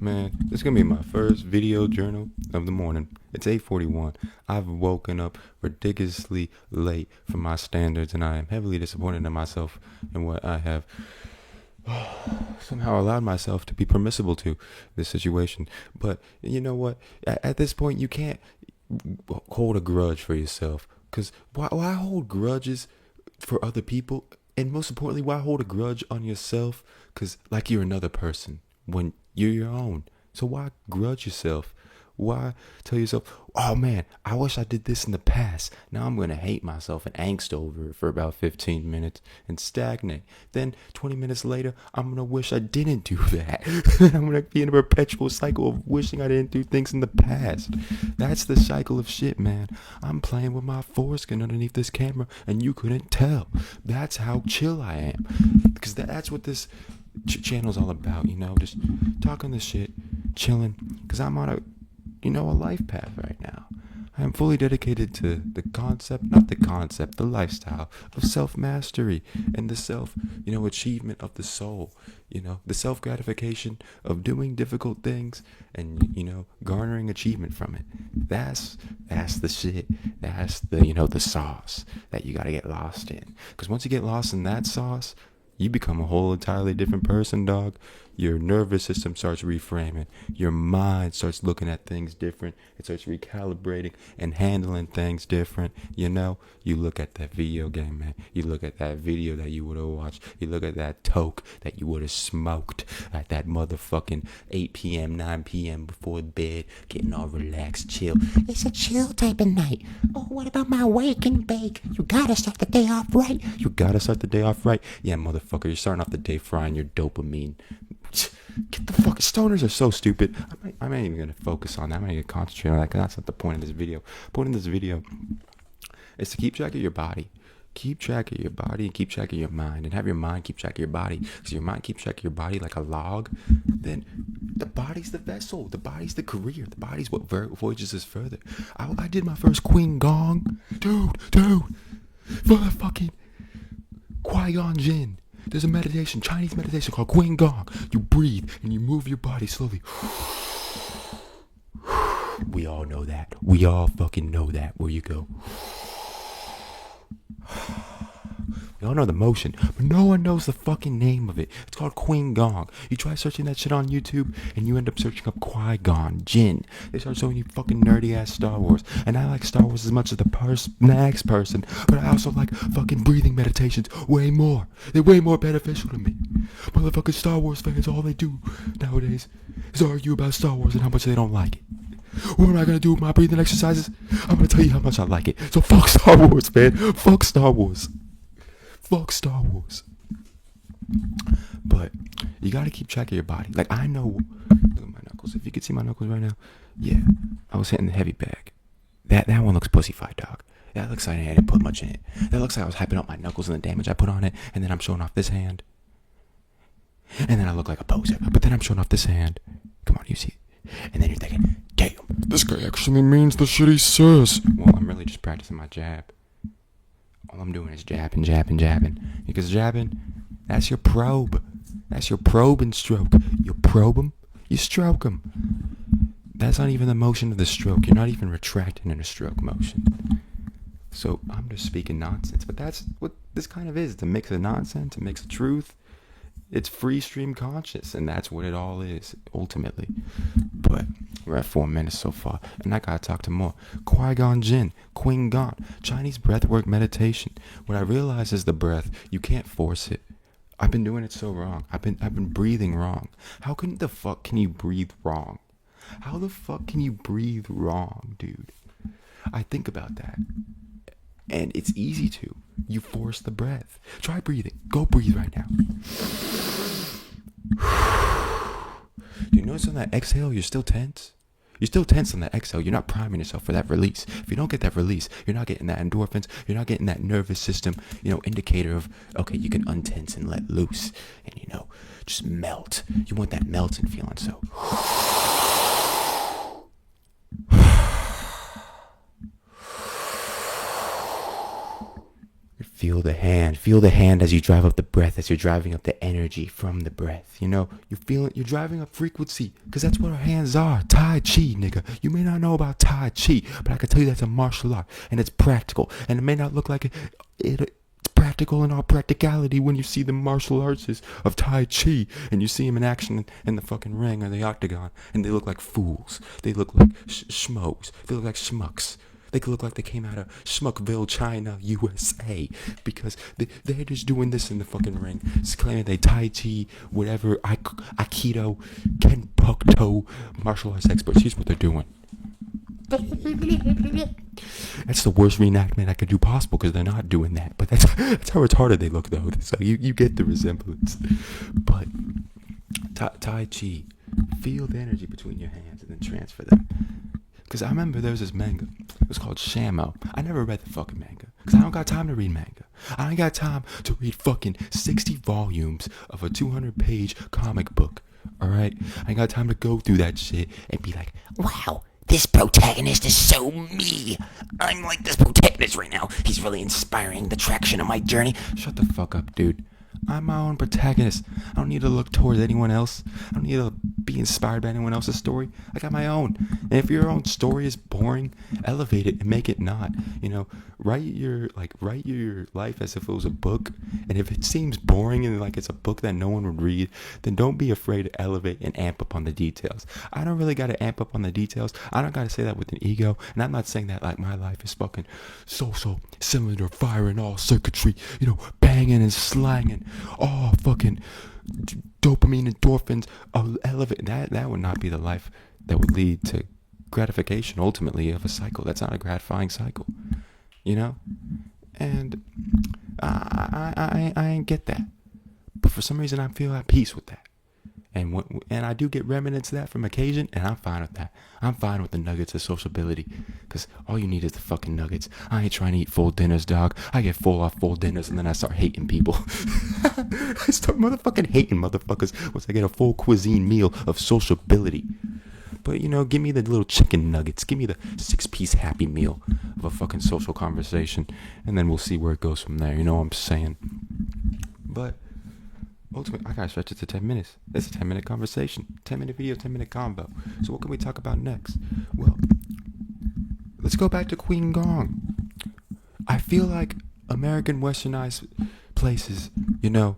Man, this is gonna be my first video journal of the morning. It's 8:41. I've woken up ridiculously late for my standards, and I am heavily disappointed in myself and what I have somehow allowed myself to be permissible to this situation. But you know what? At this point, you can't hold a grudge for yourself. Because why hold grudges for other people? And most importantly, why hold a grudge on yourself? Because like you're another person when you're your own. So why grudge yourself? Why tell yourself, oh man, I wish I did this in the past. Now I'm going to hate myself and angst over it for about 15 minutes and stagnate. Then 20 minutes later, I'm going to wish I didn't do that. I'm going to be in a perpetual cycle of wishing I didn't do things in the past. That's the cycle of shit, man. I'm playing with my foreskin underneath this camera and you couldn't tell. That's how chill I am. Because that's what this channel's all about, just talking this shit, chilling. Because I'm on a life path right now. I am fully dedicated to the lifestyle of self-mastery and the achievement of the soul, the self-gratification of doing difficult things and, garnering achievement from it. That's the shit. That's the sauce that you got to get lost in. Because once you get lost in that sauce, you become a whole entirely different person, dog. Your nervous system starts reframing. Your mind starts looking at things different. It starts recalibrating and handling things different. You look at that video game, man. You look at that video that you would have watched. You look at that toke that you would have smoked at that motherfucking 8 p.m., 9 p.m. before bed, getting all relaxed, chill. It's a chill type of night. Oh, what about my wake and bake? You gotta start the day off right. Yeah, motherfucker, you're starting off the day frying your dopamine. Get the fuck. Stoners are so stupid. I'm not even gonna focus on that. I'm not gonna concentrate on that because that's not the point of this video. The point of this video is to keep track of your body. Keep track of your body and keep track of your mind, and have your mind keep track of your body. Because your mind keeps track of your body like a log, then the body's the vessel. The body's the career. The body's what voyages us further. I did my first Queen Gong, dude, motherfucking Qui-Gon Jinn. There's a meditation, Chinese meditation called Queen Gong. You breathe and you move your body slowly. We all know that. We all fucking know that. Where you go. We all know the motion, but no one knows the fucking name of it. It's called Queen Gong. You try searching that shit on YouTube, and you end up searching up Qui-Gon Jinn. They start showing you fucking nerdy-ass Star Wars. And I like Star Wars as much as the next person, but I also like fucking breathing meditations way more. They're way more beneficial to me. Motherfucking Star Wars fans, all they do nowadays is argue about Star Wars and how much they don't like it. What am I gonna do with my breathing exercises? I'm gonna tell you how much I like it. So fuck Star Wars, man. Fuck Star Wars. But you gotta keep track of your body. Like, I know. Look at my knuckles. If you could see my knuckles right now, yeah, I was hitting the heavy bag. That one looks pussyfied, dog. That looks like I didn't put much in it. That looks like I was hyping up my knuckles and the damage I put on it, and then I'm showing off this hand. And then I look like a poser, but then I'm showing off this hand. Come on, you see it. And then you're thinking, damn, this guy actually means the shit he says. Well, I'm really just practicing my jab. All I'm doing is jabbing. Because jabbing, that's your probe. That's your probe and stroke. You probe them, you stroke them. That's not even the motion of the stroke. You're not even retracting in a stroke motion. So I'm just speaking nonsense. But that's what this kind of is. It's a mix of nonsense, a mix of truth. It's free stream conscious, and that's what it all is, ultimately. But we're at 4 minutes so far, and I gotta talk to more. Qui-Gon Jinn, Queen Gong, Chinese breathwork meditation. What I realize is the breath, you can't force it. I've been doing it so wrong. I've been breathing wrong. How the fuck can you breathe wrong? How the fuck can you breathe wrong, dude? I think about that. And it's easy to. You force the breath. Try breathing. Go breathe right now. Do you notice on that exhale, you're still tense? You're still tense on that exhale. You're not priming yourself for that release. If you don't get that release, you're not getting that endorphins. You're not getting that nervous system, indicator of, okay, you can untense and let loose and, just melt. You want that melting feeling, so. Feel the hand. Feel the hand as you drive up the breath, as you're driving up the energy from the breath. You know, you feel it. You're driving up frequency, because that's what our hands are. Tai Chi, nigga. You may not know about Tai Chi, but I can tell you that's a martial art, and it's practical. And it may not look like it's practical in all practicality when you see the martial arts of Tai Chi, and you see them in action in the fucking ring or the octagon, and they look like fools. They look like schmoes. They look like schmucks. They could look like they came out of Schmuckville, China, USA, because they're just doing this in the fucking ring. It's claiming they Tai Chi, whatever, Aikido, Kenpukto, martial arts experts. Here's what they're doing. That's the worst reenactment I could do possible, because they're not doing that. But that's how retarded they look, though. So you get the resemblance. But Tai Chi, feel the energy between your hands and then transfer them. Because I remember there was this manga. It was called Shamo. I never read the fucking manga, because I don't got time to read manga. I ain't got time to read fucking 60 volumes of a 200-page comic book. Alright? I ain't got time to go through that shit and be like, wow, this protagonist is so me. I'm like this protagonist right now. He's really inspiring the traction of my journey. Shut the fuck up, dude. I'm my own protagonist. I don't need to look towards anyone else. I don't need to be inspired by anyone else's story. I got my own. And if your own story is boring, elevate it and make it not. You know, write your life as if it was a book. And if it seems boring and like it's a book that no one would read, then don't be afraid to elevate and amp up on the details. I don't really got to amp up on the details. I don't got to say that with an ego. And I'm not saying that like my life is fucking so similar to firing all circuitry, you know, banging and slanging. Oh, fucking dopamine, endorphins, elevate. That would not be the life that would lead to gratification, ultimately, of a cycle. That's not a gratifying cycle, you know? And I ain't get that. But for some reason, I feel at peace with that. And I do get remnants of that from occasion, and I'm fine with that. I'm fine with the nuggets of sociability, because all you need is the fucking nuggets. I ain't trying to eat full dinners, dog. I get full off full dinners, and then I start hating people. I start motherfucking hating motherfuckers once I get a full cuisine meal of sociability. But, you know, give me the little chicken nuggets. Give me the 6-piece Happy Meal of a fucking social conversation, and then we'll see where it goes from there. You know what I'm saying? But ultimately, I gotta stretch it to 10 minutes. It's a 10-minute conversation. 10-minute video, 10-minute combo. So what can we talk about next? Well, let's go back to Queen Gong. I feel like American westernized places, you know,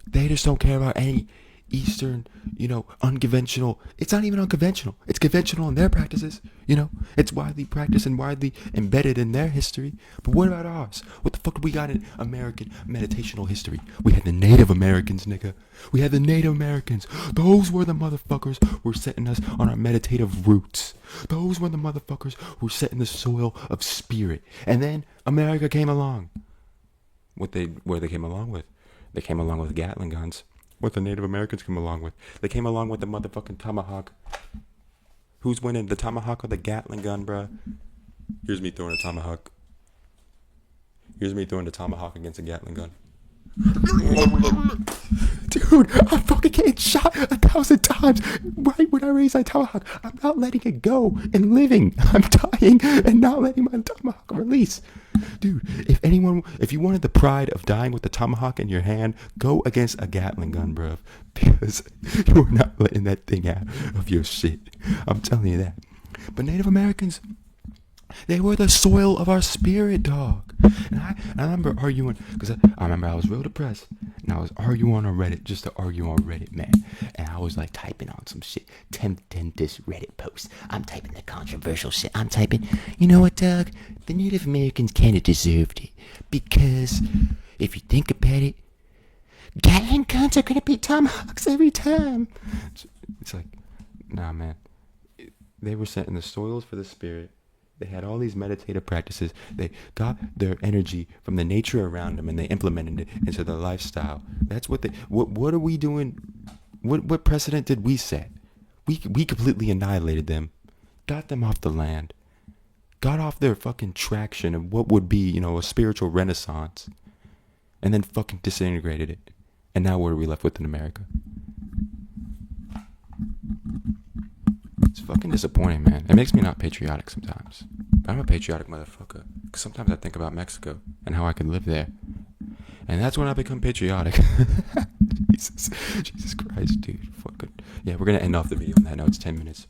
they just don't care about any Eastern, you know, unconventional. It's not even unconventional. It's conventional in their practices, you know. It's widely practiced and widely embedded in their history. But what about ours? What the fuck do we got in American meditational history? We had the Native Americans, nigga. We had the Native Americans. Those were the motherfuckers who were setting us on our meditative roots. Those were the motherfuckers who were setting the soil of spirit. And then America came along. Where they came along with? They came along with Gatling guns. What the Native Americans came along with. They came along with the motherfucking tomahawk. Who's winning, the tomahawk or the Gatling gun, bruh? Here's me throwing a tomahawk. Here's me throwing the tomahawk against a Gatling gun. Dude, I'm fucking getting shot 1,000 times right when I raise my tomahawk. I'm not letting it go and living. I'm dying and not letting my tomahawk release. Dude, if you wanted the pride of dying with the tomahawk in your hand, go against a Gatling gun, bruv. Because you're not letting that thing out of your shit. I'm telling you that. But Native Americans, they were the soil of our spirit, dog. And I remember arguing, because I remember I was real depressed, and I was arguing on Reddit, just to argue on Reddit, man. And I was like typing on some shit, 10 this Reddit post. I'm typing the controversial shit. I'm typing, you know what, Doug? The Native Americans kind of deserved it. Because if you think about it, Gatling guns are going to be tomahawks every time. It's like, nah, man. They were setting the soils for the spirit. They had all these meditative practices. They got their energy from the nature around them, and they implemented it into their lifestyle. That's what what are we doing? What precedent did we set? We completely annihilated them, got them off the land, got off their fucking traction of what would be, you know, a spiritual renaissance, and then fucking disintegrated it. And now what are we left with in America? It's fucking disappointing, man. It makes me not patriotic sometimes. I'm a patriotic motherfucker. Because sometimes I think about Mexico and how I could live there And that's when I become patriotic. Jesus, Jesus Christ, dude. Fucking yeah. We're gonna end off the video on that. Now it's 10 minutes.